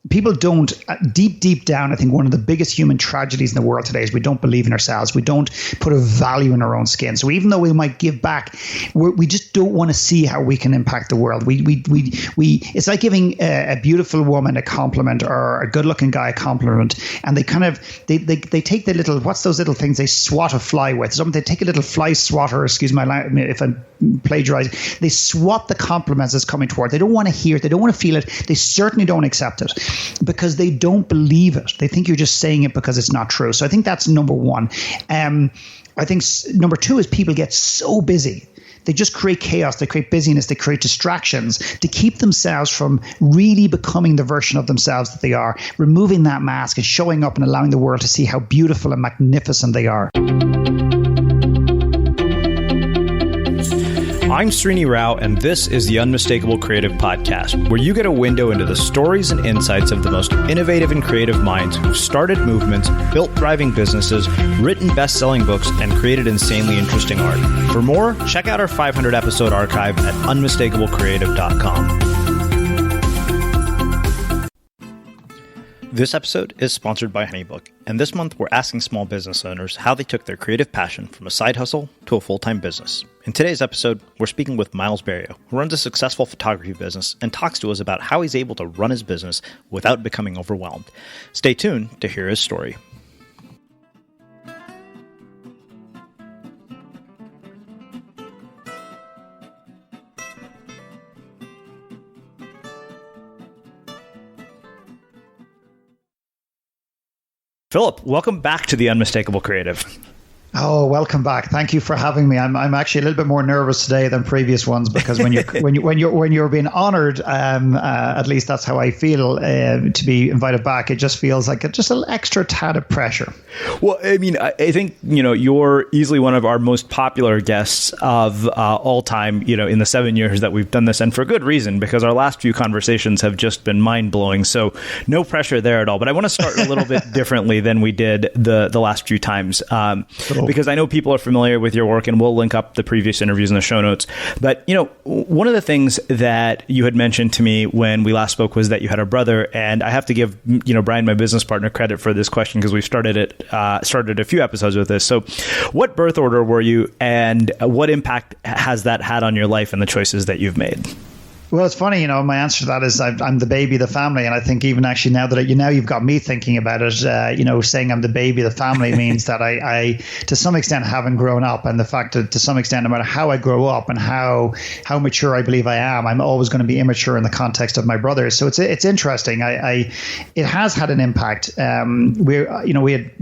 people don't, deep down, I think one of the biggest human tragedies in the world today is we don't believe in ourselves. We don't put a value in our own skin. So even though we might give back, we just don't want to see how we can impact the world. It's like giving a beautiful woman a compliment or a good-looking guy a compliment, and they kind of they take the little, what's those little things they swat a fly with? They take a little fly swatter. Excuse my language if I'm plagiarizing. They swat the compliments that's coming toward. They don't want to hear it. They don't want to feel it. They certainly don't accept it, because they don't believe it. They think you're just saying it because it's not true. So I think that's number one. I think number two is people get so busy. They just create chaos. They create busyness. They create distractions to keep themselves from really becoming the version of themselves that they are, removing that mask and showing up and allowing the world to see how beautiful and magnificent they are. I'm Srini Rao, and this is the Unmistakable Creative Podcast, where you get a window into the stories and insights of the most innovative and creative minds who've started movements, built thriving businesses, written best-selling books, and created insanely interesting art. For more, check out our 500-episode archive at unmistakablecreative.com. This episode is sponsored by HoneyBook, and this month we're asking small business owners how they took their creative passion from a side hustle to a full-time business. In today's episode, we're speaking with Miles Berrio, who runs a successful photography business and talks to us about how he's able to run his business without becoming overwhelmed. Stay tuned to hear his story. Phillip, welcome back to the Unmistakable Creative. Oh, welcome back. Thank you for having me. I'm actually a little bit more nervous today than previous ones, because when you're being honored, at least that's how I feel, to be invited back. It just feels like just an extra tad of pressure. Well, I mean, I think, you're easily one of our most popular guests of all time, in the 7 years that we've done this, and for good reason, because our last few conversations have just been mind blowing. So no pressure there at all. But I want to start a little bit differently than we did the last few times. Because I know people are familiar with your work, and we'll link up the previous interviews in the show notes. But, one of the things that you had mentioned to me when we last spoke was that you had a brother. And I have to give, Brian, my business partner, credit for this question, because we started a few episodes with this. So what birth order were you, and what impact has that had on your life and the choices that you've made? Well, it's funny, my answer to that is I'm the baby of the family. And I think even actually now that you've got me thinking about it, saying I'm the baby of the family means that I to some extent haven't grown up. And the fact that to some extent, no matter how I grow up and how mature I believe I am, I'm always going to be immature in the context of my brothers. So it's interesting. It has had an impact. We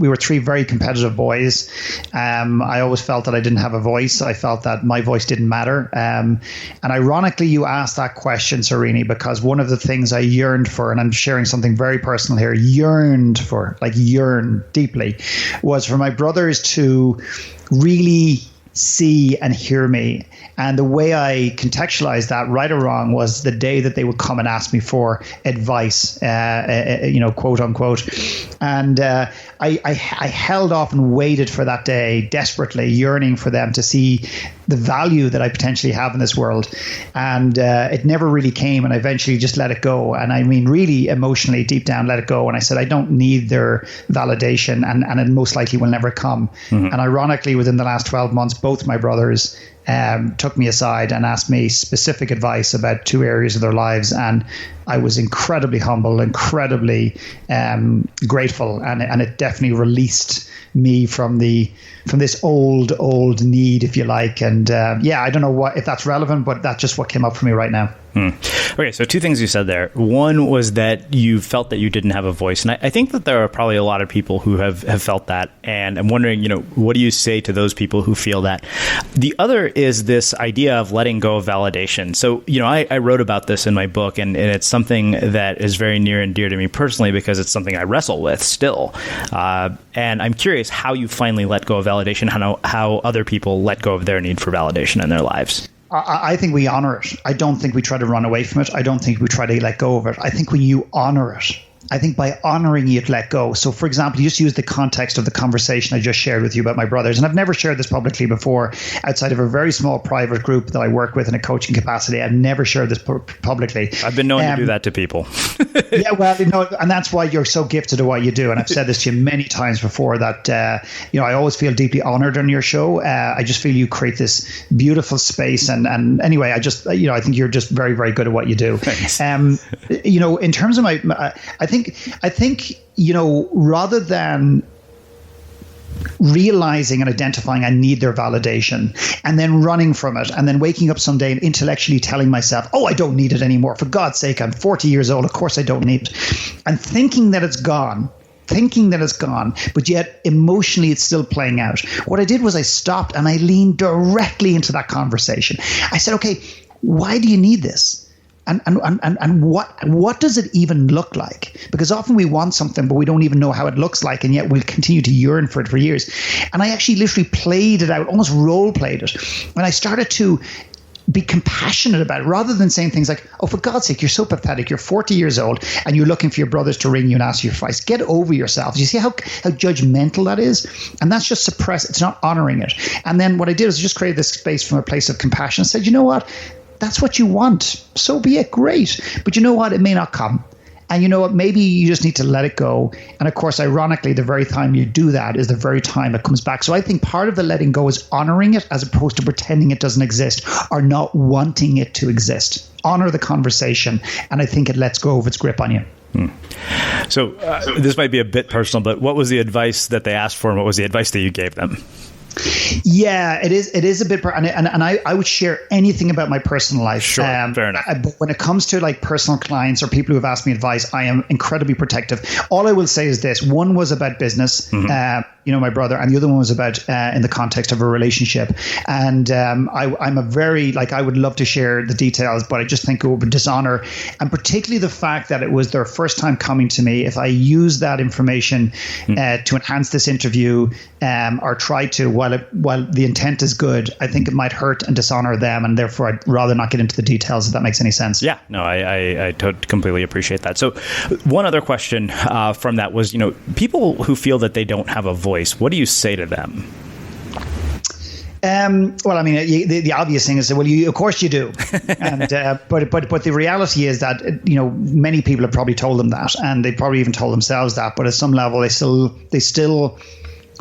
were three very competitive boys. I always felt that I didn't have a voice. I felt that my voice didn't matter. And ironically, you asked that question, Srini, because one of the things I yearned for, and I'm sharing something very personal here, yearn deeply, was for my brothers to really see and hear me. And the way I contextualized that, right or wrong, was the day that they would come and ask me for advice, quote unquote. And I held off and waited for that day, desperately yearning for them to see the value that I potentially have in this world. And it never really came, and I eventually just let it go. And I mean, really emotionally, deep down, let it go. And I said, I don't need their validation, and it most likely will never come. Mm-hmm. And ironically, within the last 12 months, both my brothers took me aside and asked me specific advice about two areas of their lives. And I was incredibly humble, incredibly grateful. And it definitely released me from this old need, if you like. And I don't know if that's relevant, but that's just what came up for me right now. Okay, so two things you said there. One was that you felt that you didn't have a voice. And I think that there are probably a lot of people who have felt that. And I'm wondering, what do you say to those people who feel that? The other is this idea of letting go of validation. So, I wrote about this in my book, and it's something that is very near and dear to me personally, because it's something I wrestle with still. And I'm curious how you finally let go of validation, how other people let go of their need for validation in their lives. I think we honor it. I don't think we try to run away from it. I don't think we try to let go of it. I think when you honor it, I think by honoring it, let go. So, for example, just use the context of the conversation I just shared with you about my brothers. And I've never shared this publicly before outside of a very small private group that I work with in a coaching capacity. I've never shared this publicly. I've been known to do that to people. Yeah, well, and that's why you're so gifted at what you do. And I've said this to you many times before that, I always feel deeply honored on your show. I just feel you create this beautiful space. And anyway, I think you're just very, very good at what you do. Thanks. In terms of I think, rather than realizing and identifying I need their validation and then running from it and then waking up someday and intellectually telling myself, oh, I don't need it anymore. For God's sake, I'm 40 years old. Of course I don't need it. And thinking that it's gone, but yet emotionally it's still playing out. What I did was I stopped and I leaned directly into that conversation. I said, okay, why do you need this? And what does it even look like? Because often we want something, but we don't even know how it looks like, and yet we'll continue to yearn for it for years. And I actually literally played it out, almost role played it. And I started to be compassionate about it rather than saying things like, oh, for God's sake, you're so pathetic. You're 40 years old and you're looking for your brothers to ring you and ask you for advice. Get over yourself. Do you see how judgmental that is? And that's just suppressed. It's not honoring it. And then what I did was just create this space from a place of compassion and said, you know what? That's what you want. So be it. Great. But you know what? It may not come. And you know what? Maybe you just need to let it go. And of course, ironically, the very time you do that is the very time it comes back. So I think part of the letting go is honoring it as opposed to pretending it doesn't exist or not wanting it to exist. Honor the conversation. And I think it lets go of its grip on you. So this might be a bit personal, but what was the advice that they asked for and what was the advice that you gave them? Yeah, it is a bit, and I would share anything about my personal life. Sure, fair enough. But when it comes to like personal clients or people who have asked me advice, I am incredibly protective. All I will say is this: one was about business, my brother, and the other one was about in the context of a relationship. And I'm a very I would love to share the details, but I just think it would dishonor, and particularly the fact that it was their first time coming to me. If I use that information to enhance this interview or try to, while the intent is good, I think it might hurt and dishonor them, and therefore I'd rather not get into the details, if that makes any sense. Yeah, no, I completely appreciate that. So one other question from that was, people who feel that they don't have a voice, what do you say to them? Well, I mean, the obvious thing is that, of course you do. And, but the reality is that, many people have probably told them that, and they probably even told themselves that, but at some level they still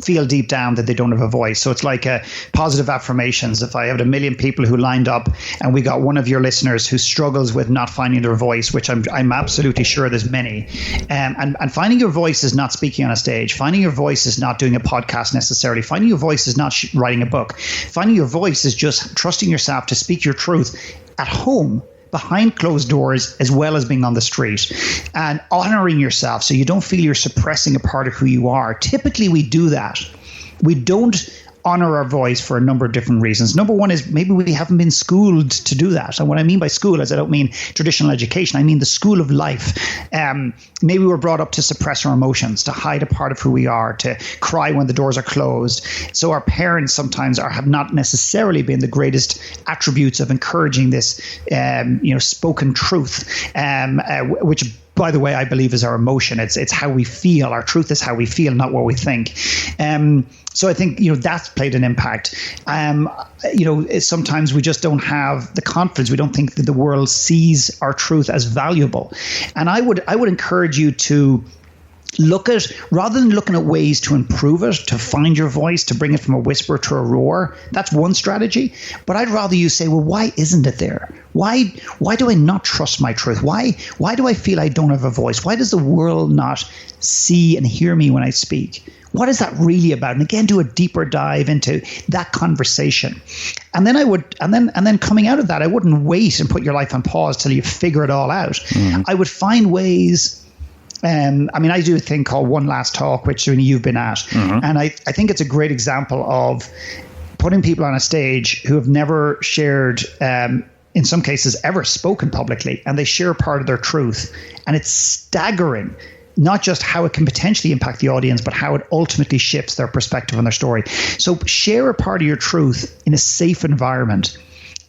feel deep down that they don't have a voice. So it's like positive affirmations. If I had 1 million people who lined up and we got one of your listeners who struggles with not finding their voice, which I'm absolutely sure there's many, and finding your voice is not speaking on a stage. Finding your voice is not doing a podcast necessarily. Finding your voice is not writing a book. Finding your voice is just trusting yourself to speak your truth at home, behind closed doors, as well as being on the street, and honoring yourself so you don't feel you're suppressing a part of who you are. Typically, we do that. We don't honor our voice for a number of different reasons. Number one is maybe we haven't been schooled to do that. And what I mean by school is I don't mean traditional education. I mean the school of life. Maybe we're brought up to suppress our emotions, to hide a part of who we are, to cry when the doors are closed. So our parents sometimes have not necessarily been the greatest attributes of encouraging this, spoken truth, which, by the way, I believe is our emotion. It's how we feel. Our truth is how we feel, not what we think. So I think, that's played an impact. Sometimes we just don't have the confidence. We don't think that the world sees our truth as valuable. And I would encourage you to look at, rather than looking at ways to improve it, to find your voice, to bring it from a whisper to a roar. That's one strategy. But I'd rather you say, well, why isn't it there? Why do I not trust my truth? Why do I feel I don't have a voice? Why does the world not see and hear me when I speak? What is that really about? And again, do a deeper dive into that conversation. And then and then coming out of that, I wouldn't wait and put your life on pause till you figure it all out. Mm-hmm. I would find ways. I do a thing called One Last Talk, which you've been at. Mm-hmm. And I think it's a great example of putting people on a stage who have never shared, in some cases, ever spoken publicly, and they share part of their truth. And it's staggering, not just how it can potentially impact the audience, but how it ultimately shifts their perspective on their story. So share a part of your truth in a safe environment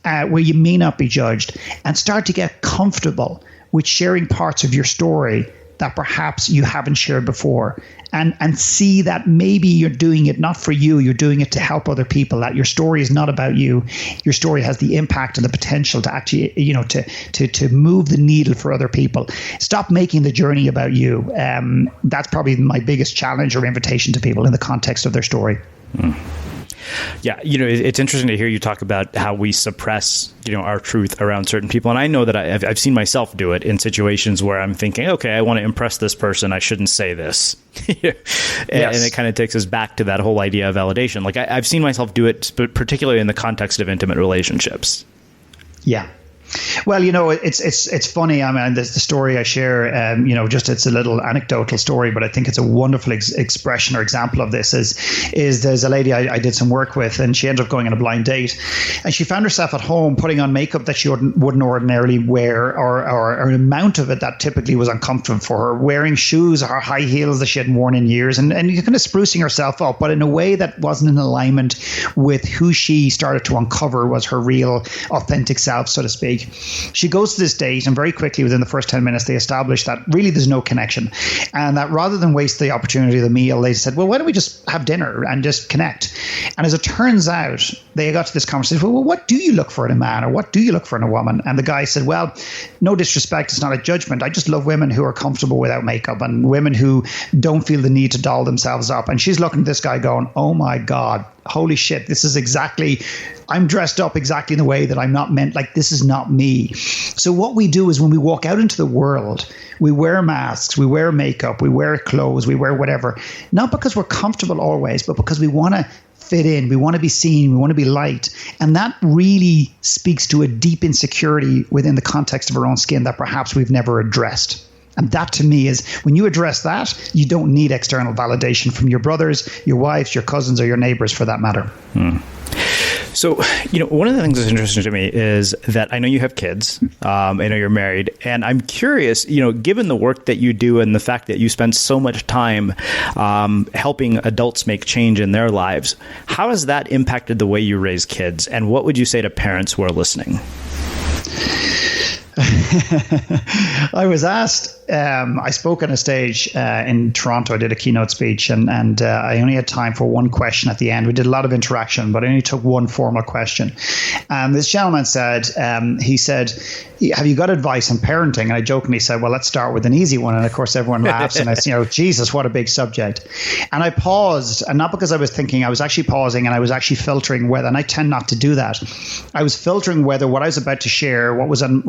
where you may not be judged, and start to get comfortable with sharing parts of your story that perhaps you haven't shared before. And see that maybe you're doing it not for you, you're doing it to help other people, that your story is not about you. Your story has the impact and the potential to actually, to move the needle for other people. Stop making the journey about you. That's probably my biggest challenge or invitation to people in the context of their story. Yeah, it's interesting to hear you talk about how we suppress, our truth around certain people. And I know that I've seen myself do it in situations where I'm thinking, okay, I want to impress this person, I shouldn't say this. And it kind of takes us back to that whole idea of validation. Like I've seen myself do it, but particularly in the context of intimate relationships. Yeah. Well, it's funny. I mean, the story I share, it's a little anecdotal story, but I think it's a wonderful expression or example of this. Is there's a lady I did some work with, and she ended up going on a blind date, and she found herself at home putting on makeup that she wouldn't ordinarily wear, or an amount of it that typically was uncomfortable for her, wearing shoes or high heels that she hadn't worn in years, and kind of sprucing herself up, but in a way that wasn't in alignment with who she started to uncover was her real, authentic self, so to speak. She goes to this date, and very quickly within the first 10 minutes, they establish that really there's no connection, and that rather than waste the opportunity of the meal, they said, well, why don't we just have dinner and just connect? And as it turns out, they got to this conversation, well, what do you look for in a man, or what do you look for in a woman? And the guy said, well, no disrespect, it's not a judgment. I just love women who are comfortable without makeup, and women who don't feel the need to doll themselves up. And she's looking at this guy going, oh my God, holy shit, this is exactly, I'm dressed up exactly in the way that I'm not meant, like this is not me. So what we do is when we walk out into the world, we wear masks, we wear makeup, we wear clothes, we wear whatever, not because we're comfortable always, but because we want to fit in, we want to be seen, we want to be liked. And that really speaks to a deep insecurity within the context of our own skin that perhaps we've never addressed. And that to me is, when you address that, you don't need external validation from your brothers, your wives, your cousins, or your neighbors for that matter. So, one of the things that's interesting to me is that I know you have kids, I know you're married, and I'm curious, given the work that you do and the fact that you spend so much time helping adults make change in their lives, how has that impacted the way you raise kids? And what would you say to parents who are listening? I was asked, I spoke on a stage in Toronto. I did a keynote speech, and I only had time for one question at the end. We did a lot of interaction, but I only took one formal question. And this gentleman said, he said, have you got advice on parenting? And I jokingly said, well, let's start with an easy one. And of course, everyone laughs, and it's, Jesus, what a big subject. And I paused, and not because I was thinking, I was actually pausing, and I was actually filtering whether, and I tend not to do that. I was filtering whether what I was about to share, what was in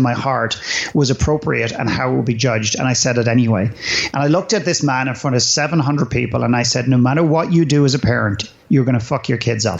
my heart, was appropriate and how it would be judged. And I said it anyway. And I looked at this man in front of 700 people, and I said, no matter what you do as a parent, you're going to fuck your kids up.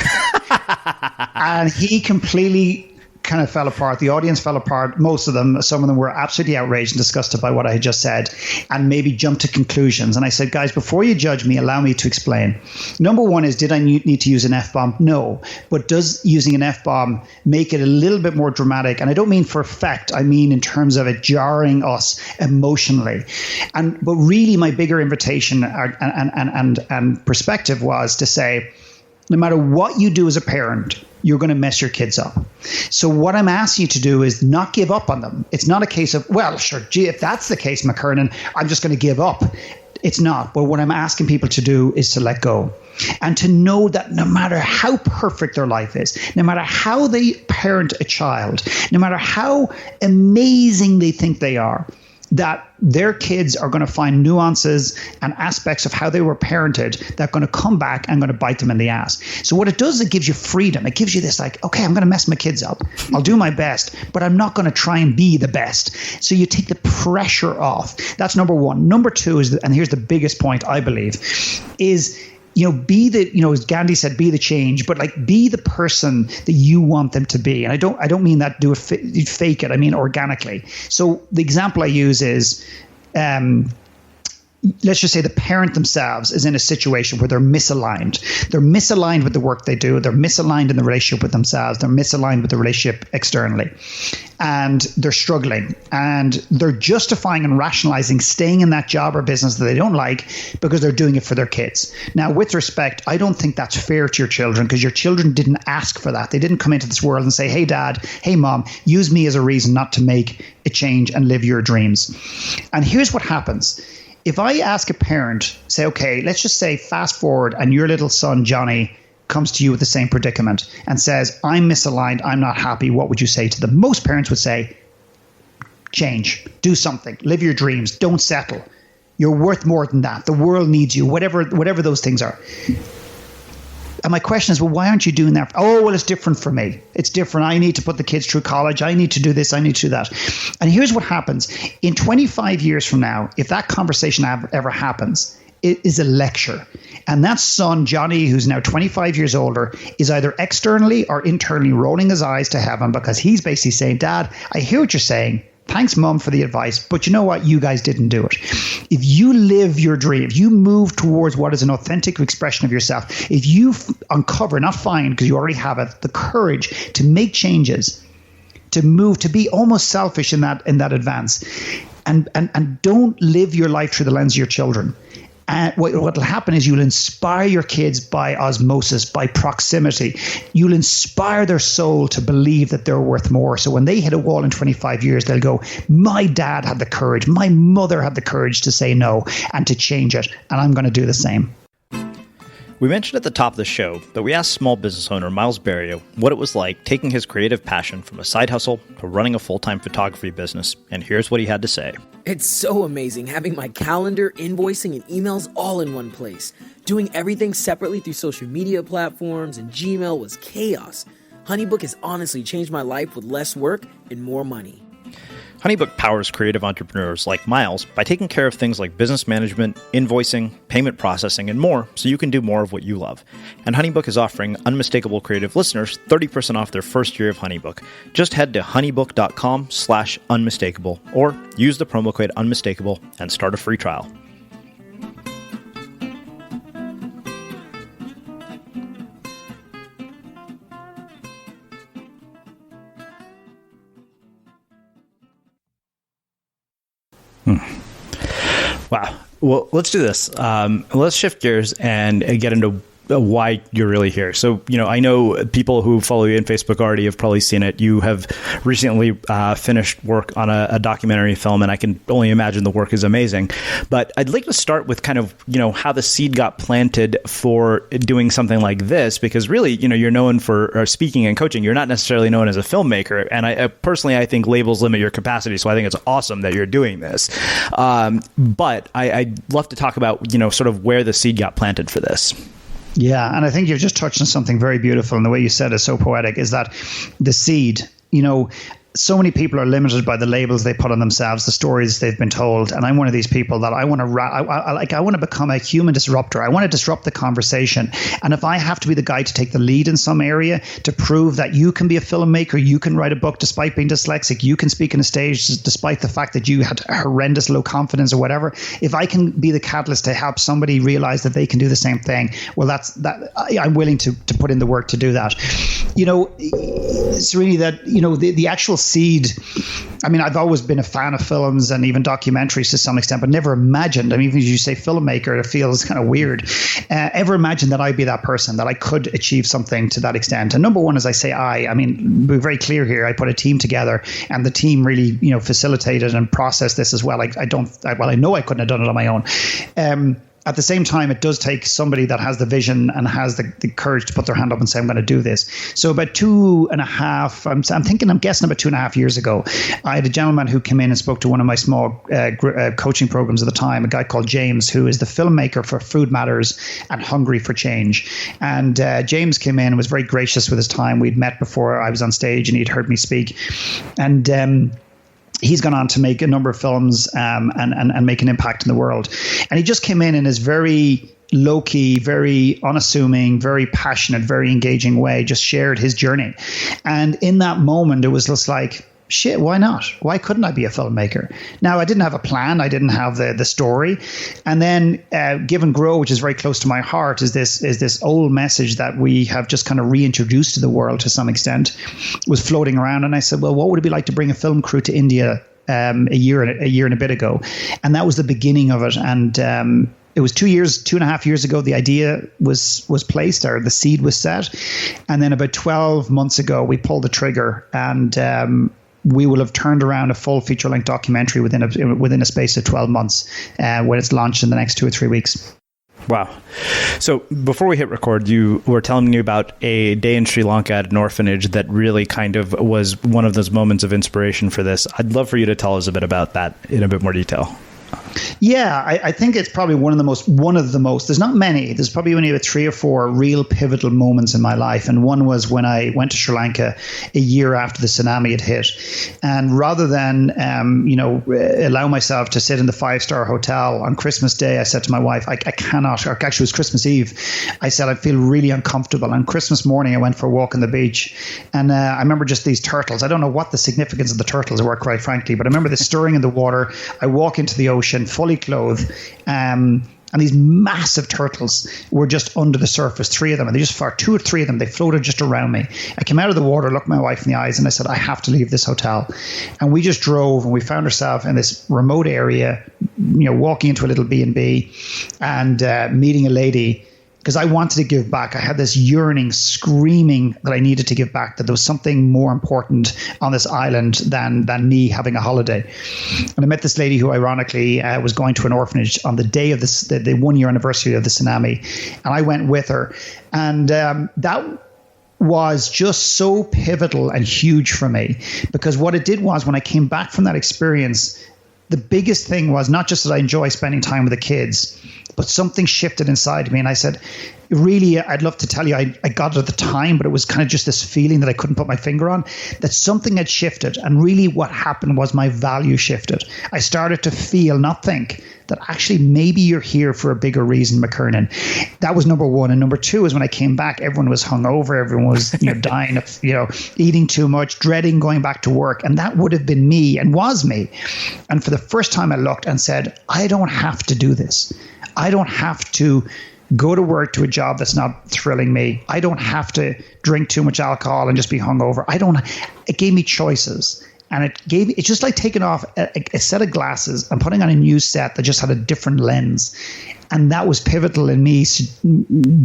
And he completely kind of fell apart. The audience fell apart. Most of them, some of them were absolutely outraged and disgusted by what I had just said, and maybe jumped to conclusions. And I said, guys, before you judge me, allow me to explain. Number one is, did I need to use an F-bomb? No. But does using an F-bomb make it a little bit more dramatic? And I don't mean for effect. I mean in terms of it jarring us emotionally. But really my bigger invitation and perspective was to say, no matter what you do as a parent, you're going to mess your kids up. So what I'm asking you to do is not give up on them. It's not a case of, well, sure, gee, if that's the case, Mckernan, I'm just going to give up. It's not. But what I'm asking people to do is to let go, and to know that no matter how perfect their life is, no matter how they parent a child, no matter how amazing they think they are, that their kids are going to find nuances and aspects of how they were parented that are going to come back and going to bite them in the ass. So what it does is it gives you freedom. It gives you this like, okay, I'm going to mess my kids up. I'll do my best, but I'm not going to try and be the best. So you take the pressure off. That's number one. Number two is, and here's the biggest point I believe, is be the, as Gandhi said, be the change, but like be the person that you want them to be. And I don't mean that do it fake it. I mean organically. So the example I use is, let's just say the parent themselves is in a situation where they're misaligned. They're misaligned with the work they do. They're misaligned in the relationship with themselves. They're misaligned with the relationship externally. And they're struggling. And they're justifying and rationalizing staying in that job or business that they don't like because they're doing it for their kids. Now, with respect, I don't think that's fair to your children, because your children didn't ask for that. They didn't come into this world and say, hey, dad, hey, mom, use me as a reason not to make a change and live your dreams. And here's what happens. If I ask a parent, say, okay, let's just say fast forward and your little son, Johnny, comes to you with the same predicament and says, I'm misaligned, I'm not happy, what would you say to them? Most parents would say, change, do something, live your dreams, don't settle. You're worth more than that. The world needs you, whatever those things are. And my question is, well, why aren't you doing that? Oh, well, it's different for me. It's different. I need to put the kids through college. I need to do this. I need to do that. And here's what happens. In 25 years from now, if that conversation ever happens, it is a lecture. And that son, Johnny, who's now 25 years older, is either externally or internally rolling his eyes to heaven, because he's basically saying, Dad, I hear what you're saying. Thanks, Mum, for the advice. But you know what? You guys didn't do it. If you live your dream, if you move towards what is an authentic expression of yourself, if you uncover, not find, because you already have it, the courage to make changes, to move, to be almost selfish in that advance, and don't live your life through the lens of your children. And what will happen is you'll inspire your kids by osmosis, by proximity. You'll inspire their soul to believe that they're worth more. So when they hit a wall in 25 years, they'll go, my dad had the courage, my mother had the courage to say no and to change it, and I'm going to do the same. We mentioned at the top of the show that we asked small business owner Miles Berrio what it was like taking his creative passion from a side hustle to running a full-time photography business, and here's what he had to say. It's so amazing having my calendar, invoicing, and emails all in one place. Doing everything separately through social media platforms and Gmail was chaos. HoneyBook has honestly changed my life with less work and more money. HoneyBook powers creative entrepreneurs like Miles by taking care of things like business management, invoicing, payment processing, and more, so you can do more of what you love. And HoneyBook is offering Unmistakable Creative listeners 30% off their first year of HoneyBook. Just head to honeybook.com/unmistakable or use the promo code unmistakable and start a free trial. Wow. Well, let's do this. Let's shift gears and get into why you're really here. So, I know people who follow you on Facebook already have probably seen it. You have recently finished work on a documentary film, and I can only imagine the work is amazing. But I'd like to start with kind of, how the seed got planted for doing something like this, because really, you're known for speaking and coaching. You're not necessarily known as a filmmaker. And I think labels limit your capacity. So I think it's awesome that you're doing this. But I'd love to talk about, sort of where the seed got planted for this. Yeah, and I think you've just touched on something very beautiful, and the way you said is so poetic, is that the seed, so many people are limited by the labels they put on themselves, the stories they've been told. And I'm one of these people that I want to become a human disruptor. I want to disrupt the conversation. And if I have to be the guy to take the lead in some area to prove that you can be a filmmaker, you can write a book despite being dyslexic, you can speak on a stage despite the fact that you had horrendous low confidence or whatever. If I can be the catalyst to help somebody realize that they can do the same thing, well, I'm willing to put in the work to do that. It's really that, the actual seed. I mean, I've always been a fan of films and even documentaries to some extent, but never imagined. I mean, even as you say filmmaker, it feels kind of weird. Ever imagined that I'd be that person, that I could achieve something to that extent? And number one, as I say, I mean, be very clear here. I put a team together, and the team really, facilitated and processed this as well. I know I couldn't have done it on my own. At the same time, it does take somebody that has the vision and has the courage to put their hand up and say, I'm going to do this. So about 2.5, I'm guessing about 2.5 years ago, I had a gentleman who came in and spoke to one of my small coaching programs at the time, a guy called James, who is the filmmaker for Food Matters and Hungry for Change. And James came in and was very gracious with his time. We'd met before I was on stage, and he'd heard me speak. And he's gone on to make a number of films and make an impact in the world. And he just came in his very low-key, very unassuming, very passionate, very engaging way, just shared his journey. And in that moment, it was just like, shit, why not? Why couldn't I be a filmmaker? Now, I didn't have a plan. I didn't have the story. And then Give and Grow, which is very close to my heart, is this old message that we have just kind of reintroduced to the world to some extent, was floating around. And I said, well, what would it be like to bring a film crew to India a year and a bit ago? And that was the beginning of it. And it was 2.5 years ago, the idea was placed, or the seed was set. And then about 12 months ago, we pulled the trigger, and we will have turned around a full feature-length documentary within a space of 12 months when it's launched in the next 2 or 3 weeks. Wow. So before we hit record, you were telling me about a day in Sri Lanka at an orphanage that really kind of was one of those moments of inspiration for this. I'd love for you to tell us a bit about that in a bit more detail. Yeah, I think it's probably one of the most, there's not many, there's probably only about 3 or 4 real pivotal moments in my life. And one was when I went to Sri Lanka a year after the tsunami had hit. And rather than, allow myself to sit in the 5-star hotel on Christmas Day, I said to my wife, I cannot, or actually it was Christmas Eve. I said, I feel really uncomfortable. And Christmas morning, I went for a walk on the beach. And I remember just these turtles. I don't know what the significance of the turtles were, quite frankly, but I remember the stirring in the water. I walk into the ocean fully clothed, and these massive turtles were just under the surface, 3 of them, and they just far 2 or 3 of them, they floated just around me. I came out of the water, looked my wife in the eyes, and I said, I have to leave this hotel. And we just drove, and we found ourselves in this remote area, walking into a little B&B and meeting a lady, because I wanted to give back. I had this yearning, screaming that I needed to give back, that there was something more important on this island than me having a holiday. And I met this lady who ironically was going to an orphanage on the day of the 1 year anniversary of the tsunami. And I went with her. And that was just so pivotal and huge for me, because what it did was, when I came back from that experience, the biggest thing was not just that I enjoy spending time with the kids, but something shifted inside me. And I said, really, I'd love to tell you, I got it at the time, but it was kind of just this feeling that I couldn't put my finger on, that something had shifted. And really what happened was my value shifted. I started to feel, not think, that actually maybe you're here for a bigger reason, Mckernan. That was number one. And number two is when I came back, everyone was hungover. Everyone was dying of, eating too much, dreading going back to work. And that would have been me and was me. And for the first time I looked and said, I don't have to do this. I don't have to go to work to a job that's not thrilling me. I don't have to drink too much alcohol and just be hungover. It gave me choices. And it's just like taking off a set of glasses and putting on a new set that just had a different lens. And that was pivotal in me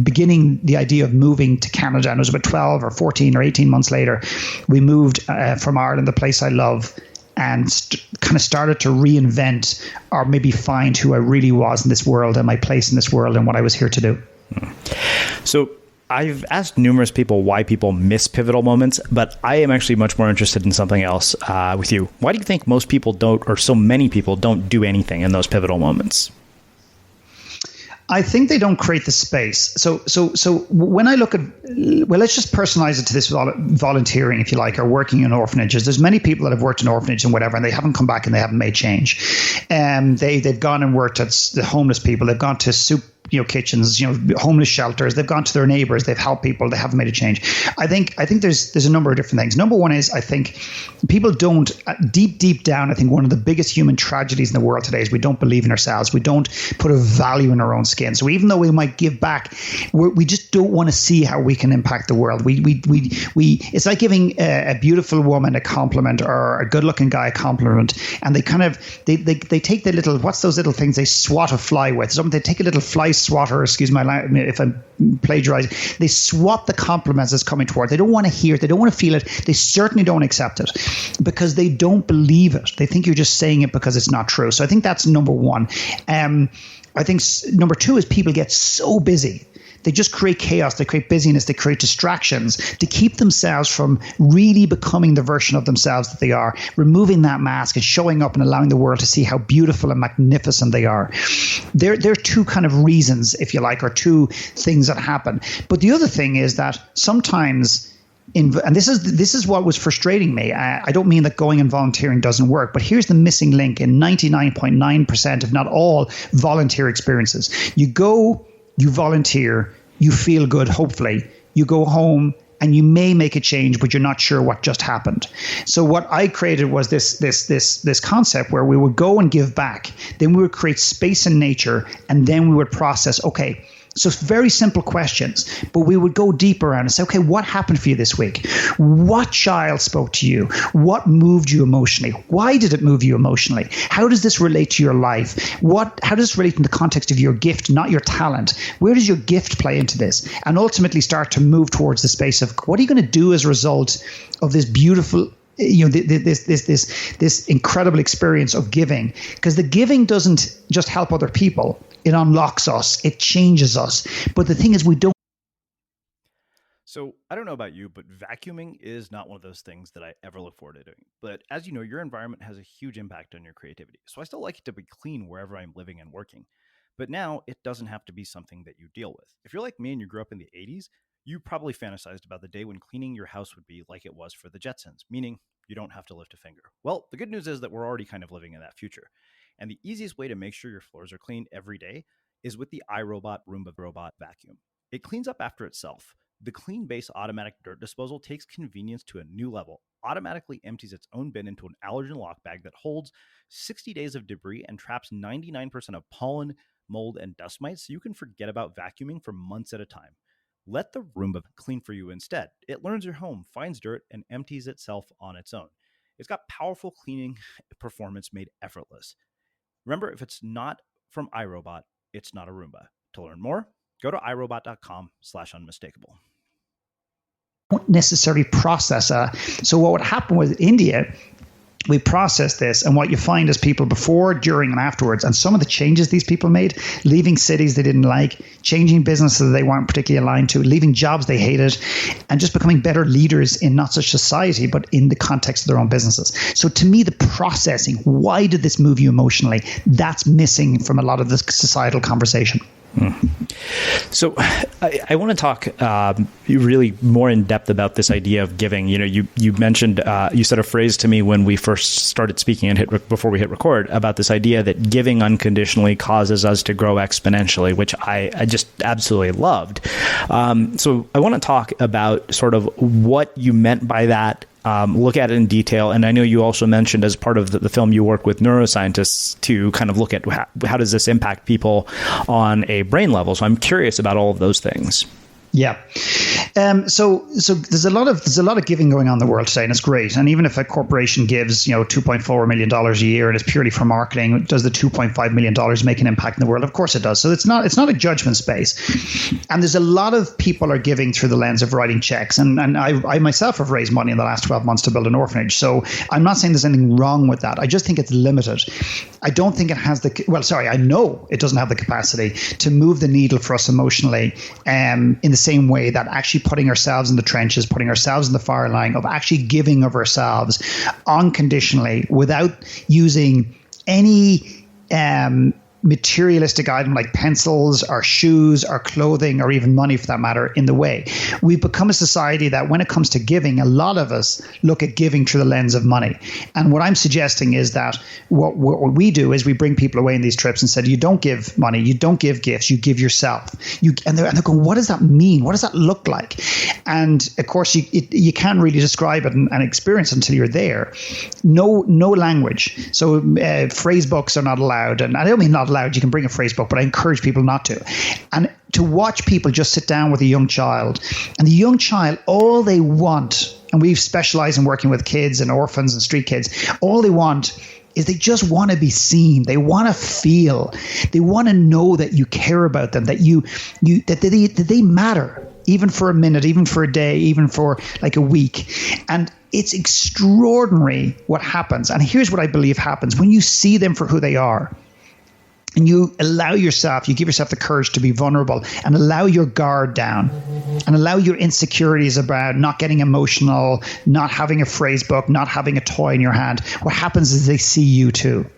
beginning the idea of moving to Canada. And it was about 12 or 14 or 18 months later, we moved from Ireland, the place I love, and kind of started to reinvent, or maybe find who I really was in this world and my place in this world and what I was here to do. So I've asked numerous people why people miss pivotal moments, but I am actually much more interested in something else with you. Why do you think most people don't, or so many people don't do anything in those pivotal moments? I think they don't create the space. So when I look at, well, let's just personalize it to this volunteering, if you like, or working in orphanages. There's many people that have worked in orphanage and whatever, and they haven't come back and they haven't made change. They've gone and worked at the homeless people. They've gone to soup kitchens, homeless shelters. They've gone to their neighbors. They've helped people. They haven't made a change. I think there's a number of different things. Number one is, I think people don't, deep down, I think one of the biggest human tragedies in the world today is we don't believe in ourselves. We don't put a value in our own skin. So even though we might give back, we just don't want to see how we can impact the world. It's like giving a beautiful woman a compliment, or a good-looking guy a compliment, and they kind of they take the little, what's those little things they swat a fly with? They take a little fly swatter, excuse my language if I'm plagiarizing. They swat the compliments that's coming towards. They don't want to hear it. They don't want to feel it. They certainly don't accept it because they don't believe it. They think you're just saying it because it's not true. So I think that's number one. I think number two is people get so busy. They just create chaos, they create busyness, they create distractions to keep themselves from really becoming the version of themselves that they are, removing that mask and showing up and allowing the world to see how beautiful and magnificent they are. There are two kind of reasons, if you like, or two things that happen. But the other thing is that sometimes, and this is what was frustrating me. I don't mean that going and volunteering doesn't work, but here's the missing link in 99.9%, if not all, volunteer experiences. You go, you volunteer, you feel good, hopefully. You go home and you may make a change, but you're not sure what just happened. So what I created was this concept where we would go and give back. Then we would create space in nature, and then we would process, okay, so it's very simple questions, but we would go deeper around and say, okay, what happened for you this week? What child spoke to you? What moved you emotionally? Why did it move you emotionally? How does this relate to your life? How does this relate in the context of your gift, not your talent? Where does your gift play into this? And ultimately start to move towards the space of what are you going to do as a result of this beautiful, this incredible experience of giving? Because the giving doesn't just help other people. It unlocks us. It changes us. But the thing is, we don't. So I don't know about you, but vacuuming is not one of those things that I ever look forward to doing. But as you know, your environment has a huge impact on your creativity. So I still like it to be clean wherever I'm living and working. But now it doesn't have to be something that you deal with. If you're like me and you grew up in the 80s, you probably fantasized about the day when cleaning your house would be like it was for the Jetsons, meaning you don't have to lift a finger. Well, the good news is that we're already kind of living in that future. And the easiest way to make sure your floors are clean every day is with the Irobot Roomba robot vacuum. It cleans up after itself. The Clean Base automatic dirt disposal takes convenience to a new level, automatically empties its own bin into an allergen lock bag that holds 60 days of debris and traps 99% of pollen, mold, and dust mites, so you can forget about vacuuming for months at a time. Let the Roomba clean for you instead. It learns your home, finds dirt, and empties itself on its own. It's got powerful cleaning performance made effortless. Remember, if it's not from Irobot, it's not a Roomba. To learn more, go to irobot.com/unmistakable. Don't necessarily process. So what would happen with India, we process this, and what you find is people before, during, and afterwards, and some of the changes these people made, leaving cities they didn't like, changing businesses they weren't particularly aligned to, leaving jobs they hated, and just becoming better leaders in not such society, but in the context of their own businesses. So to me, the processing, why did this move you emotionally? That's missing from a lot of the societal conversation. So I want to talk really more in depth about this idea of giving. You know, you mentioned, you said a phrase to me when we first started speaking and before we hit record about this idea that giving unconditionally causes us to grow exponentially, which I just absolutely loved. So I want to talk about sort of what you meant by that. Look at it in detail. And I know you also mentioned as part of the film you work with neuroscientists to kind of look at how does this impact people on a brain level. So I'm curious about all of those things. Yeah. So there's a lot of giving going on in the world today, and it's great. And even if a corporation gives, $2.4 million a year and it's purely for marketing, does the $2.5 million make an impact in the world? Of course it does. So it's not a judgment space. And there's a lot of people are giving through the lens of writing checks. And I myself have raised money in the last 12 months to build an orphanage. So I'm not saying there's anything wrong with that. I just think it's limited. I don't think it has I know it doesn't have the capacity to move the needle for us emotionally in the same way that actually putting ourselves in the trenches, putting ourselves in the fire line, of actually giving of ourselves unconditionally without using any materialistic item like pencils or shoes or clothing or even money for that matter in the way. We've become a society that when it comes to giving, a lot of us look at giving through the lens of money. And what I'm suggesting is that what we do is we bring people away in these trips and said, you don't give money, you don't give gifts, you give yourself. And they're going, what does that mean? What does that look like? And of course, you can't really describe it and experience it until you're there. No language. So phrase books are not allowed. And I don't mean not allowed. You can bring a phrase book, but I encourage people not to. And to watch people just sit down with a young child, and the young child, all they want, and we've specialized in working with kids and orphans and street kids, all they want is they just want to be seen. They want to feel. They want to know that you care about them, that that they matter, even for a minute, even for a day, even for like a week. And it's extraordinary what happens. And here's what I believe happens when you see them for who they are. And you give yourself the courage to be vulnerable and allow your guard down and allow your insecurities about not getting emotional, not having a phrase book, not having a toy in your hand. What happens is they see you too.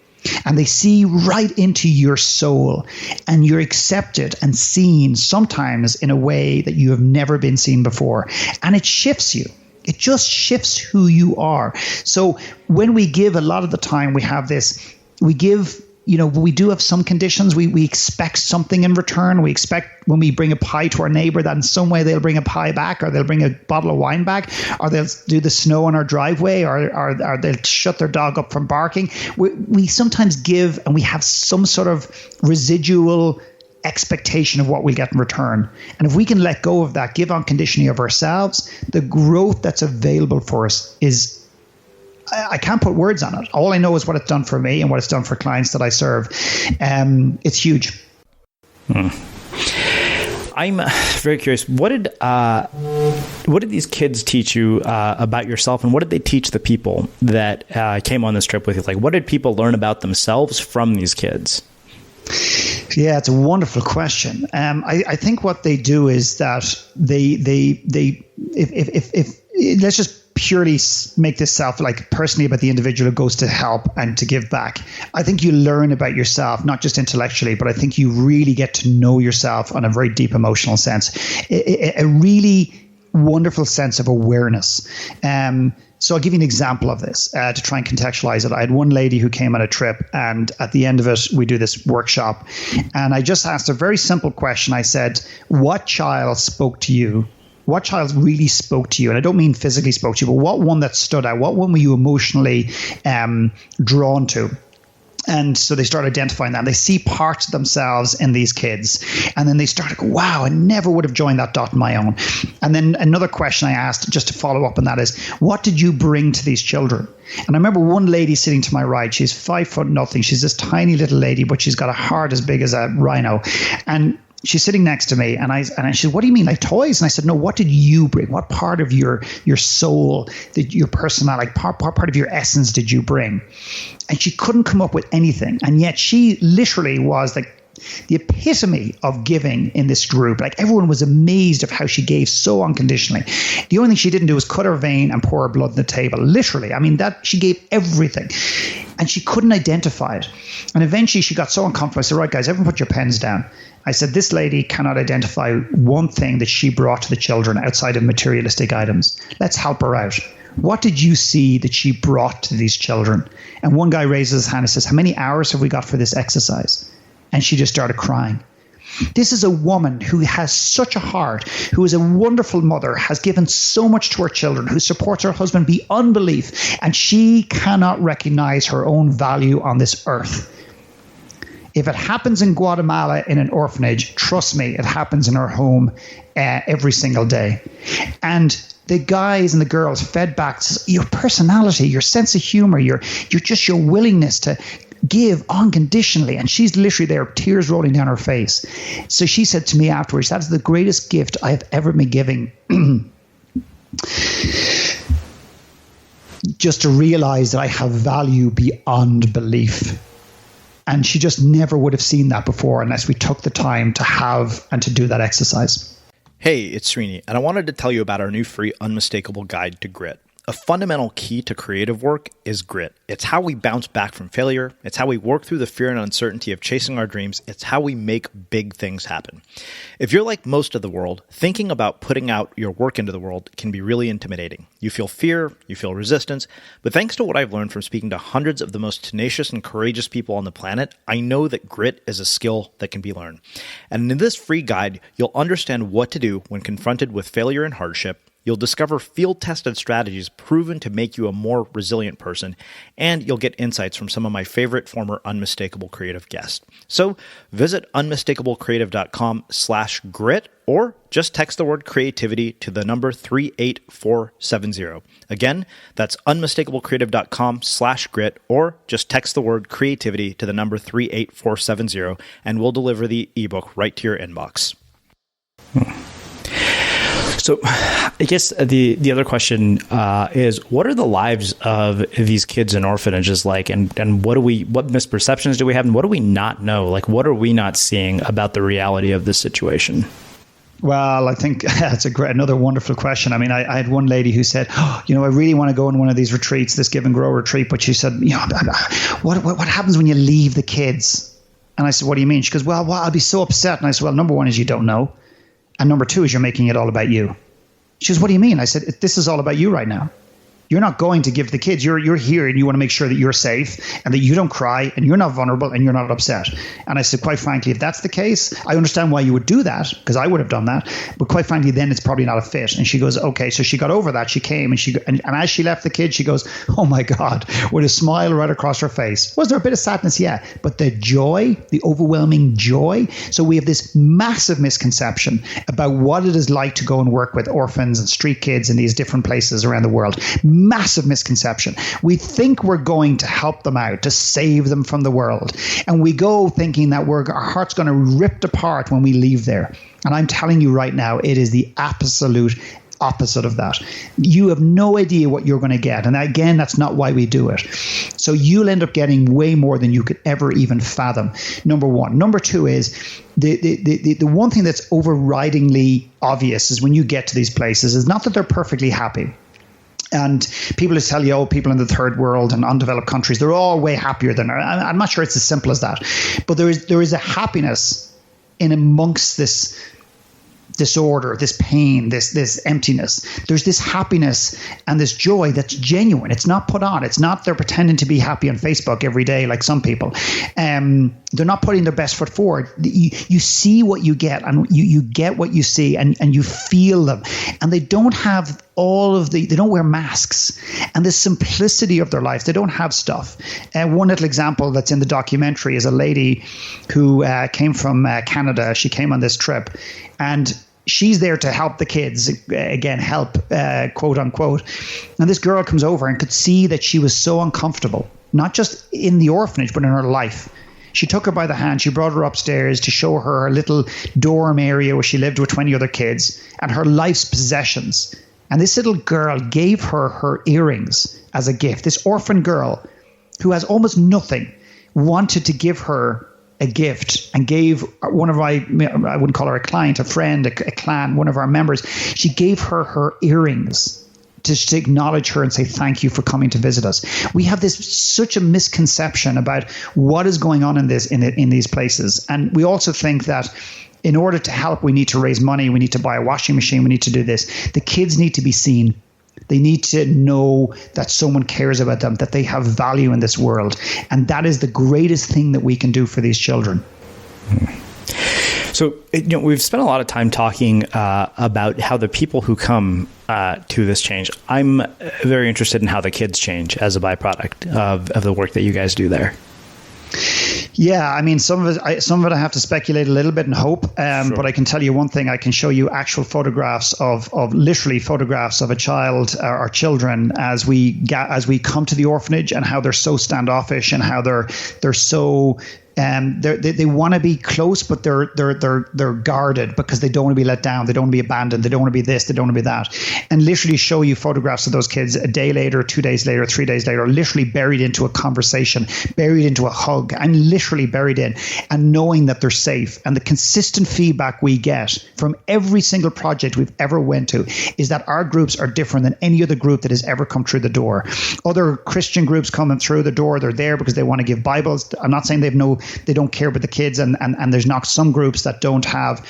And they see right into your soul, and you're accepted and seen sometimes in a way that you have never been seen before. And it shifts you. It just shifts who you are. So when we give, a lot of the time we have this, we give we do have some conditions. We expect something in return. We expect when we bring a pie to our neighbor that in some way they'll bring a pie back, or they'll bring a bottle of wine back, or they'll do the snow on our driveway, or they'll shut their dog up from barking. We sometimes give, and we have some sort of residual expectation of what we'll get in return. And if we can let go of that, give unconditionally of ourselves, the growth that's available for us is, I can't put words on it. All I know is what it's done for me and what it's done for clients that I serve. It's huge. I'm very curious. What did these kids teach you about yourself, and what did they teach the people that came on this trip with you? Like, what did people learn about themselves from these kids? Yeah, it's a wonderful question. I think what they do is that if let's just purely make this personally about the individual who goes to help and to give back. I think you learn about yourself, not just intellectually, but I think you really get to know yourself on a very deep emotional sense, a really wonderful sense of awareness. So I'll give you an example of this to try and contextualize it. I had one lady who came on a trip, and at the end of it, we do this workshop. And I just asked a very simple question. I said, what child spoke to you? What child really spoke to you? And I don't mean physically spoke to you, but what one that stood out? What one were you emotionally drawn to? And so they start identifying that. They see parts of themselves in these kids. And then they start to go, wow, I never would have joined that dot on my own. And then another question I asked just to follow up on that is, what did you bring to these children? And I remember one lady sitting to my right. She's 5'0". She's this tiny little lady, but she's got a heart as big as a rhino. And she's sitting next to me, and I said, what do you mean, like toys? And I said, no, what did you bring? What part of your soul, your personality, part of your essence did you bring? And she couldn't come up with anything. And yet she literally was like the epitome of giving in this group. Like, everyone was amazed of how she gave so unconditionally. The only thing she didn't do was cut her vein and pour her blood on the table. Literally. I mean, that she gave everything. And she couldn't identify it. And eventually she got so uncomfortable. I said, right, guys, everyone put your pens down. I said, this lady cannot identify one thing that she brought to the children outside of materialistic items. Let's help her out. What did you see that she brought to these children? And one guy raises his hand and says, how many hours have we got for this exercise? And she just started crying. This is a woman who has such a heart, who is a wonderful mother, has given so much to her children, who supports her husband beyond belief, and she cannot recognize her own value on this earth. If it happens in Guatemala in an orphanage, trust me, it happens in her home every single day. And the guys and the girls fed back your personality, your sense of humor, your willingness to give unconditionally. And she's literally there, tears rolling down her face. So she said to me afterwards, that's the greatest gift I have ever been giving. Just to realize that I have value beyond belief. And she just never would have seen that before unless we took the time to have and to do that exercise. Hey, it's Srini, and I wanted to tell you about our new free Unmistakable Guide to Grit. A fundamental key to creative work is grit. It's how we bounce back from failure. It's how we work through the fear and uncertainty of chasing our dreams. It's how we make big things happen. If you're like most of the world, thinking about putting out your work into the world can be really intimidating. You feel fear, you feel resistance, but thanks to what I've learned from speaking to hundreds of the most tenacious and courageous people on the planet, I know that grit is a skill that can be learned. And in this free guide, you'll understand what to do when confronted with failure and hardship. You'll discover field-tested strategies proven to make you a more resilient person, and you'll get insights from some of my favorite former Unmistakable Creative guests. So visit unmistakablecreative.com/grit, or just text the word creativity to the number 38470. Again, that's unmistakablecreative.com/grit, or just text the word creativity to the number 38470, and we'll deliver the ebook right to your inbox. So I guess the other question is, what are the lives of these kids in orphanages like, and what misperceptions do we have, and what do we not know? Like, what are we not seeing about the reality of this situation? Well, I think that's another wonderful question. I mean, I had one lady who said, I really want to go on one of these retreats, this Give and Grow retreat. But she said, what happens when you leave the kids? And I said, what do you mean? She goes, well, I'll be so upset. And I said, well, number one is you don't know. And number two is you're making it all about you. She goes, what do you mean? I said, this is all about you right now. You're not going to give the kids. You're here and you want to make sure that you're safe and that you don't cry and you're not vulnerable and you're not upset. And I said, quite frankly, if that's the case, I understand why you would do that, because I would have done that. But quite frankly, then it's probably not a fit. And she goes, okay. So she got over that. She came and as she left the kid, she goes, oh my God, with a smile right across her face. Was there a bit of sadness? Yeah. But the joy, the overwhelming joy. So we have this massive misconception about what it is like to go and work with orphans and street kids in these different places around the world. Massive misconception. We think we're going to help them out, to save them from the world. And we go thinking that our heart's going to be ripped apart when we leave there. And I'm telling you right now, it is the absolute opposite of that. You have no idea what you're going to get. And again, that's not why we do it. So you'll end up getting way more than you could ever even fathom. Number one. Number two is the one thing that's overridingly obvious is when you get to these places is not that they're perfectly happy. And people just tell you, oh, people in the third world and undeveloped countries, they're all way happier than her. I'm not sure it's as simple as that. But there is a happiness in amongst this disorder, this pain, this emptiness. There's this happiness and this joy that's genuine. It's not put on. It's not they're pretending to be happy on Facebook every day like some people. They're not putting their best foot forward. You see what you get, and you get what you see, and you feel them. And they don't have they don't wear masks, and the simplicity of their lives. They don't have stuff. One little example that's in the documentary is a lady who came from Canada. She came on this trip, and she's there to help the kids, again, help, quote unquote. And this girl comes over and could see that she was so uncomfortable, not just in the orphanage, but in her life. She took her by the hand. She brought her upstairs to show her little dorm area where she lived with 20 other kids and her life's possessions. And this little girl gave her earrings as a gift. This orphan girl who has almost nothing wanted to give her a gift, and gave one of I wouldn't call her a client, a friend, a clan, one of our members. She gave her earrings to acknowledge her and say thank you for coming to visit us. We have such a misconception about what is going on in these places, and we also think that in order to help, we need to raise money, we need to buy a washing machine, we need to do this. The kids need to be seen. They need to know that someone cares about them, that they have value in this world. And that is the greatest thing that we can do for these children. So, we've spent a lot of time talking about how the people who come to this change. I'm very interested in how the kids change as a byproduct of the work that you guys do there. Yeah, I mean, some of it I have to speculate a little bit and hope. Sure. But I can tell you one thing: I can show you actual photographs of literally photographs of a child or children as we come to the orphanage, and how they're so standoffish and how they're so. They want to be close, but they're guarded because they don't want to be let down. They don't want to be abandoned. They don't want to be this. They don't want to be that. And literally show you photographs of those kids a day later, 2 days later, 3 days later, literally buried into a conversation, buried into a hug, and literally buried in, and knowing that they're safe. And the consistent feedback we get from every single project we've ever went to is that our groups are different than any other group that has ever come through the door. Other Christian groups coming through the door, they're there because they want to give Bibles. I'm not saying they don't care about the kids, and there's not some groups that don't have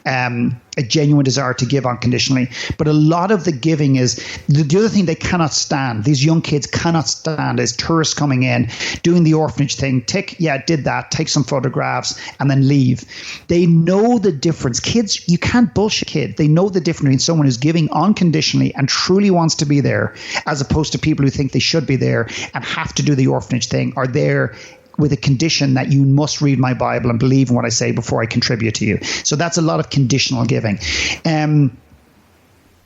a genuine desire to give unconditionally. But a lot of the giving is the other thing they cannot stand. These young kids cannot stand is tourists coming in, doing the orphanage thing. Did that, take some photographs, and then leave. They know the difference. Kids, you can't bullshit kids. They know the difference between someone who's giving unconditionally and truly wants to be there, as opposed to people who think they should be there and have to do the orphanage thing, are there with a condition that you must read my Bible and believe in what I say before I contribute to you. So that's a lot of conditional giving.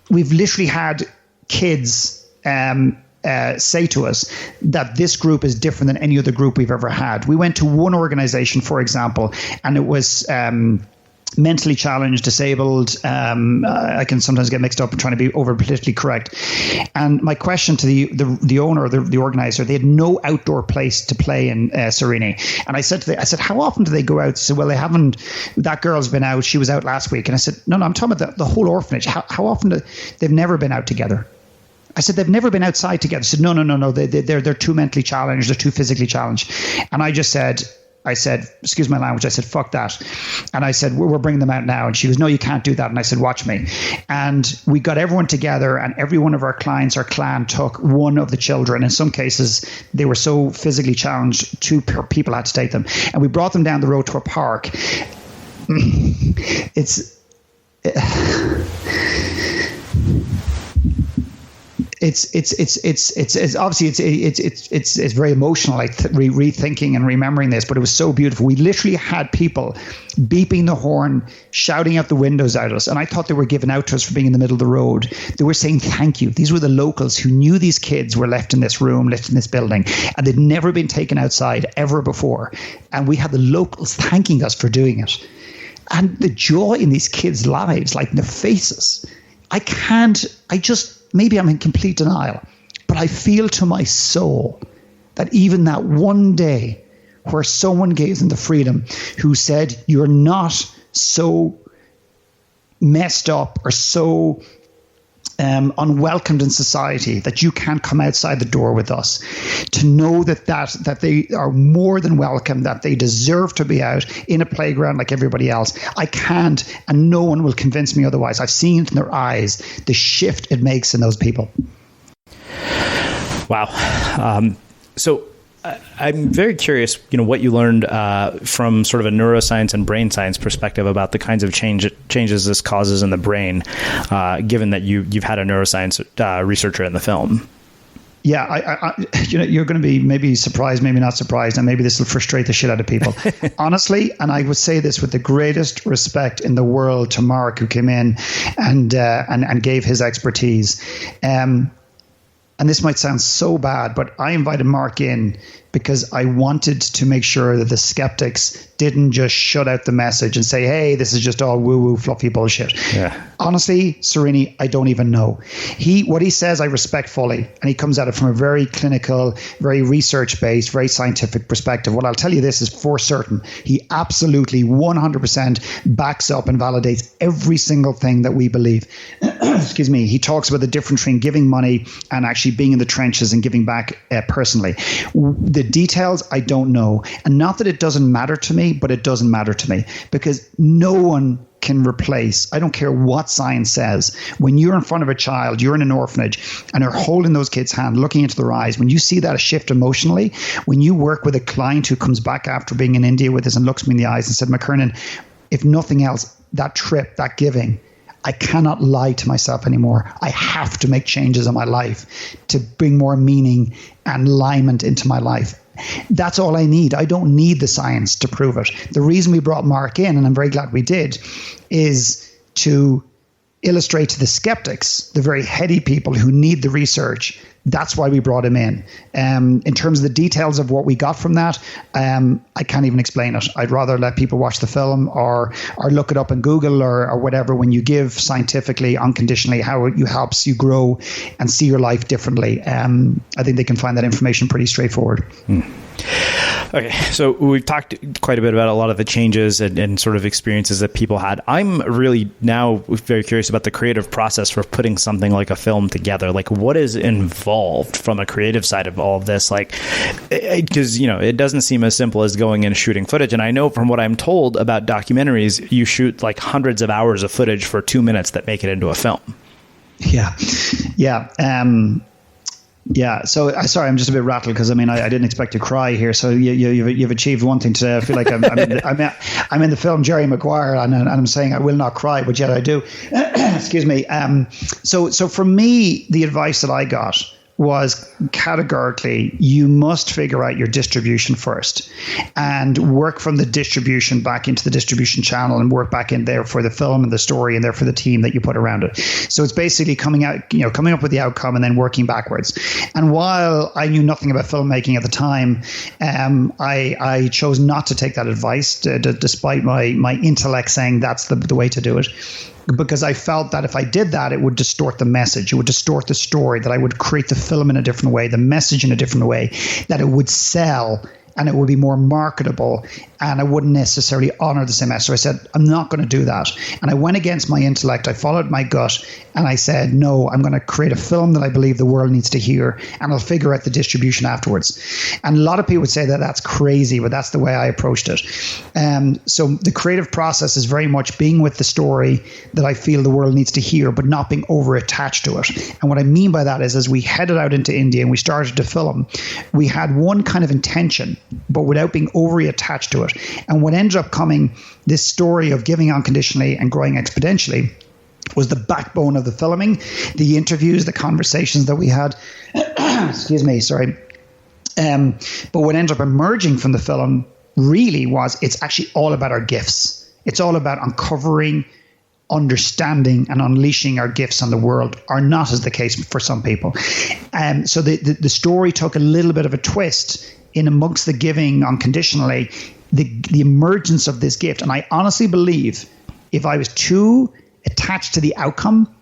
We've literally had kids say to us that this group is different than any other group we've ever had. We went to one organization, for example, and it was mentally challenged, disabled. I can sometimes get mixed up and trying to be over politically correct. And my question to the owner or the organizer, they had no outdoor place to play in Serene. And I said how often do they go out? He said, well, they haven't. That girl's been out. She was out last week. And I said, no, I'm talking about the whole orphanage. How often they've never been out together? I said, they've never been outside together. I said, no. They're too mentally challenged. They're too physically challenged. And I just said, I said, excuse my language, I said, fuck that. And I said, we're bringing them out now. And she goes, no, you can't do that. And I said, watch me. And we got everyone together, and every one of our clients, our clan, took one of the children. In some cases, they were so physically challenged, two people had to take them. And we brought them down the road to a park. It's obviously it's very emotional, like rethinking and remembering this, but it was so beautiful. We literally had people beeping the horn, shouting out the windows at us, and I thought they were giving out to us for being in the middle of the road. They were saying thank you. These were the locals who knew these kids were left in this room, left in this building, and they'd never been taken outside ever before. And we had the locals thanking us for doing it. And the joy in these kids' lives, like in their faces, maybe I'm in complete denial, but I feel to my soul that even that one day where someone gave them the freedom, who said, you're not so messed up or so unwelcomed in society that you can't come outside the door with us, to know that they are more than welcome, that they deserve to be out in a playground like everybody else. I can't, and no one will convince me otherwise. I've seen it in their eyes, the shift it makes in those people. Wow. So I'm very curious, what you learned from sort of a neuroscience and brain science perspective about the kinds of changes this causes in the brain, given that you've had a neuroscience researcher in the film. Yeah, I you're going to be maybe surprised, maybe not surprised, and maybe this will frustrate the shit out of people. Honestly, and I would say this with the greatest respect in the world to Mark, who came in and gave his expertise. And this might sound so bad, but I invited Mark in because I wanted to make sure that the skeptics didn't just shut out the message and say, hey, this is just all woo-woo fluffy bullshit. Yeah. Honestly, Serini, I don't even know. What he says I respect fully, and he comes at it from a very clinical, very research-based, very scientific perspective. What I'll tell you this is for certain. He absolutely 100% backs up and validates every single thing that we believe. Excuse me. He talks about the difference between giving money and actually being in the trenches and giving back personally. The details, I don't know. And not that it doesn't matter to me, but it doesn't matter to me, because no one can replace, I don't care what science says, when you're in front of a child, you're in an orphanage, and they're holding those kids' hand, looking into their eyes, when you see that shift emotionally, when you work with a client who comes back after being in India with us and looks me in the eyes and said, Mckernan, if nothing else, that trip, that giving, I cannot lie to myself anymore. I have to make changes in my life to bring more meaning and alignment into my life. That's all I need. I don't need the science to prove it. The reason we brought Mark in, and I'm very glad we did, is to illustrate to the skeptics, the very heady people who need the research. That's why we brought him in. In terms of the details of what we got from that, I can't even explain it. I'd rather let people watch the film or look it up in Google or whatever. When you give scientifically, unconditionally, how it helps you grow and see your life differently, I think they can find that information pretty straightforward. Okay, so we've talked quite a bit about a lot of the changes and sort of experiences that people had. I'm really now very curious about the creative process for putting something like a film together. Like, what is involved from a creative side of all of this? Like, because, it doesn't seem as simple as going in and shooting footage. And I know from what I'm told about documentaries, you shoot like hundreds of hours of footage for 2 minutes that make it into a film. Yeah. Yeah. So sorry, I'm just a bit rattled because I didn't expect to cry here. So you've achieved one thing today. I feel like I'm in the film Jerry Maguire, and I'm saying I will not cry, but yet I do. Excuse me. So for me, the advice that I got was categorically, you must figure out your distribution first and work from the distribution back into the distribution channel and work back in there for the film and the story and there for the team that you put around it. So it's basically coming up with the outcome and then working backwards. And while I knew nothing about filmmaking at the time, I chose not to take that advice despite my intellect saying that's the way to do it. Because I felt that if I did that, it would distort the message. It would distort the story, that I would create the film in a different way, the message in a different way, that it would sell and it would be more marketable, and I wouldn't necessarily honor the same message. So I said, I'm not going to do that. And I went against my intellect. I followed my gut, and I said, no, I'm going to create a film that I believe the world needs to hear, and I'll figure out the distribution afterwards. And a lot of people would say that that's crazy, but that's the way I approached it. So the creative process is very much being with the story that I feel the world needs to hear, but not being over attached to it. And what I mean by that is, as we headed out into India and we started to film, we had one kind of intention, but without being overly attached to it. And what ended up coming, this story of giving unconditionally and growing exponentially, was the backbone of the filming, the interviews, the conversations that we had. Excuse me, sorry. But what ended up emerging from the film really was, it's actually all about our gifts. It's all about uncovering, understanding, and unleashing our gifts on the world, or not, as the case for some people. So the story took a little bit of a twist in amongst the giving unconditionally, the emergence of this gift. And I honestly believe if I was too attached to the outcome,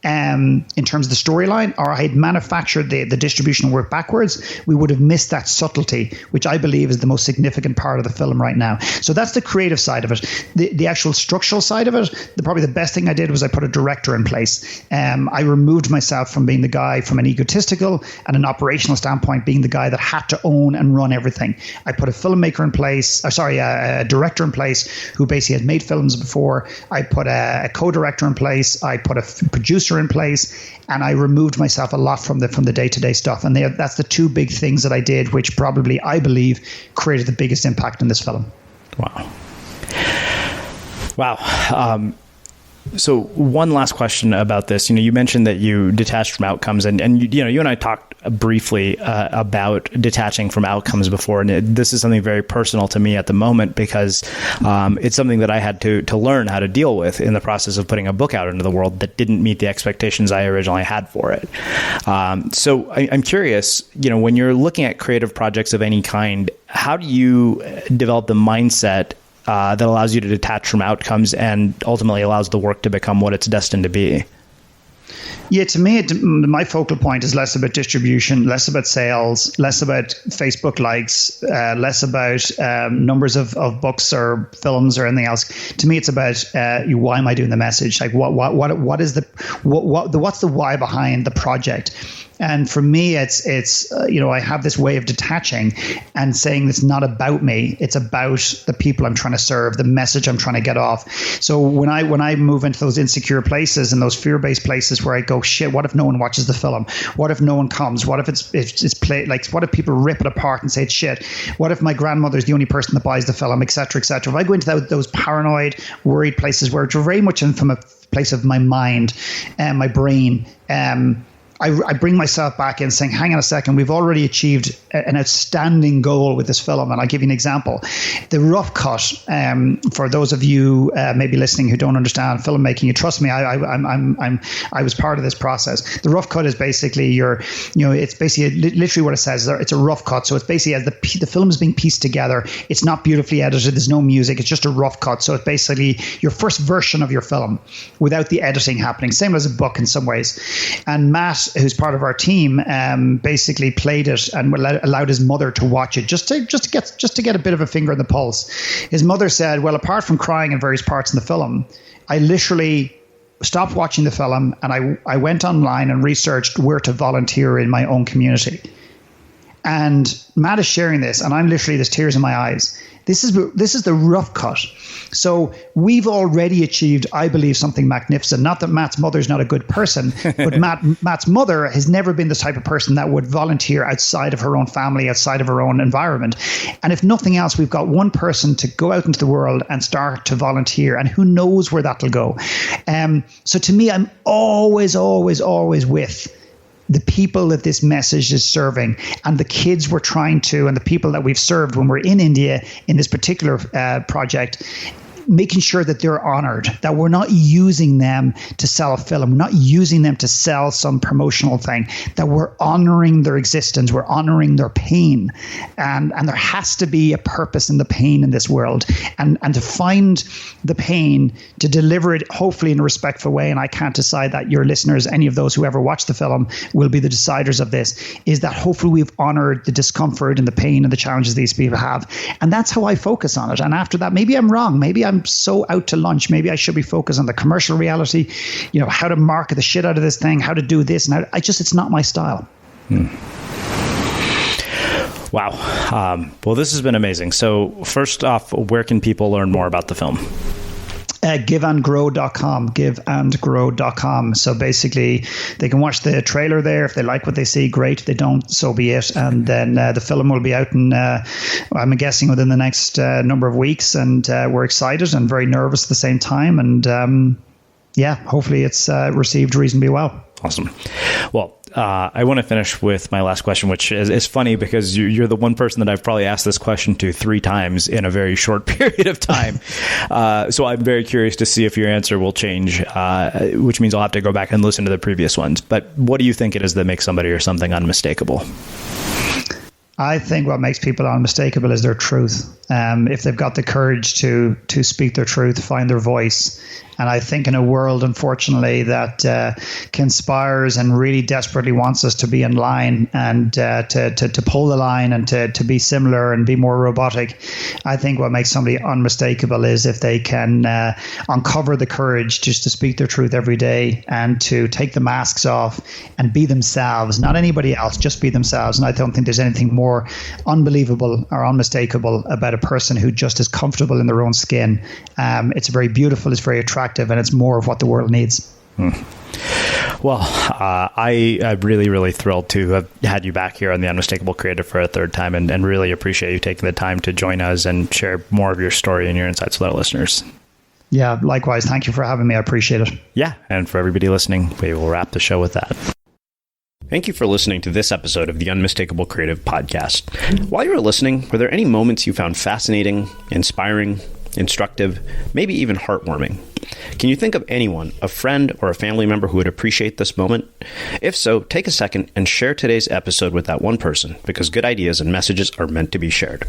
in terms of the storyline, or I had manufactured the distribution work backwards, we would have missed that subtlety, which I believe is the most significant part of the film right now. So that's the creative side of it. The actual structural side of it, probably the best thing I did was I put a director in place. I removed myself from being the guy from an egotistical and an operational standpoint, being the guy that had to own and run everything. I put a filmmaker in place, a director in place who basically had made films before. I put a co-director in place. I put a producer in place, and I removed myself a lot from the day-to-day stuff. And that's the two big things that I did, which probably, I believe, created the biggest impact in this film. Wow. So one last question about this. You mentioned that you detached from outcomes, and you and I talked briefly about detaching from outcomes before, and this is something very personal to me at the moment, because it's something that I had to learn how to deal with in the process of putting a book out into the world that didn't meet the expectations I originally had for it. So I'm curious, when you're looking at creative projects of any kind, how do you develop the mindset that allows you to detach from outcomes and ultimately allows the work to become what it's destined to be? Yeah, to me, my focal point is less about distribution, less about sales, less about Facebook likes, less about numbers of books or films or anything else. To me, it's about why am I doing the message? Like what's the why behind the project? And for me, it's I have this way of detaching and saying it's not about me. It's about the people I'm trying to serve, the message I'm trying to get off. So when I move into those insecure places and those fear-based places where I go, shit, what if no one watches the film? What if no one comes? What if it's played? Like, what if people rip it apart and say it's shit? What if my grandmother's the only person that buys the film, et cetera, et cetera? If I go into those paranoid, worried places where it's very much in from a place of my mind and my brain, I bring myself back in saying, hang on a second, we've already achieved an outstanding goal with this film. And I'll give you an example. The rough cut, for those of you maybe listening who don't understand filmmaking, you trust me, I was part of this process. The rough cut is basically it's basically literally what it says. It's a rough cut. So it's basically as the film is being pieced together, it's not beautifully edited. There's no music. It's just a rough cut. So it's basically your first version of your film without the editing happening. Same as a book in some ways. And Matt, who's part of our team, basically played it and allowed his mother to watch it just to get a bit of a finger on the pulse. His mother said, well, apart from crying in various parts in the film, I literally stopped watching the film and I went online and researched where to volunteer in my own community. And Matt is sharing this, and I'm literally, there's tears in my eyes. This is the rough cut. So we've already achieved, I believe, something magnificent. Not that Matt's mother's not a good person, but Matt's mother has never been the type of person that would volunteer outside of her own family, outside of her own environment. And if nothing else, we've got one person to go out into the world and start to volunteer, and who knows where that'll go. So to me, I'm always, always, always with the people that this message is serving, and the kids we're trying to, and the people that we've served when we're in India in this particular project. making sure that they're honored, that we're not using them to sell a film, we're not using them to sell some promotional thing, that we're honoring their existence, we're honoring their pain. And there has to be a purpose in the pain in this world. And to find the pain, to deliver it hopefully in a respectful way, and I can't decide that your listeners, any of those who ever watch the film, will be the deciders of this, is that hopefully we've honored the discomfort and the pain and the challenges these people have. And that's how I focus on it. And after that, maybe I'm wrong. Maybe I'm so out to lunch. Maybe I should be focused on the commercial reality, how to market the shit out of this thing, how to do this. And it's not my style. Wow. Well, this has been amazing. So first off, where can people learn more about the film? giveandgrow.com. So basically, they can watch the trailer there. If they like what they see, great. If they don't, so be it. And then the film will be out in, I'm guessing, within the next number of weeks. And we're excited and very nervous at the same time. And hopefully it's received reasonably well. Awesome. Well, I want to finish with my last question, which is funny because you're the one person that I've probably asked this question to 3 times in a very short period of time. So I'm very curious to see if your answer will change, which means I'll have to go back and listen to the previous ones. But what do you think it is that makes somebody or something unmistakable? I think what makes people unmistakable is their truth. If they've got the courage to speak their truth, find their voice. And I think in a world, unfortunately, that conspires and really desperately wants us to be in line and to pull the line and to be similar and be more robotic, I think what makes somebody unmistakable is if they can uncover the courage just to speak their truth every day and to take the masks off and be themselves, not anybody else, just be themselves. And I don't think there's anything more unbelievable or unmistakable about a person who just is comfortable in their own skin. It's very beautiful, it's very attractive, and it's more of what the world needs. Well, I'm really, really thrilled to have had you back here on The Unmistakable Creative for a third time and really appreciate you taking the time to join us and share more of your story and your insights with our listeners. Yeah, likewise. Thank you for having me. I appreciate it. Yeah, and for everybody listening, we will wrap the show with that. Thank you for listening to this episode of the Unmistakable Creative Podcast. While you were listening, were there any moments you found fascinating, inspiring, instructive, maybe even heartwarming? Can you think of anyone, a friend or a family member who would appreciate this moment? If so, take a second and share today's episode with that one person, because good ideas and messages are meant to be shared.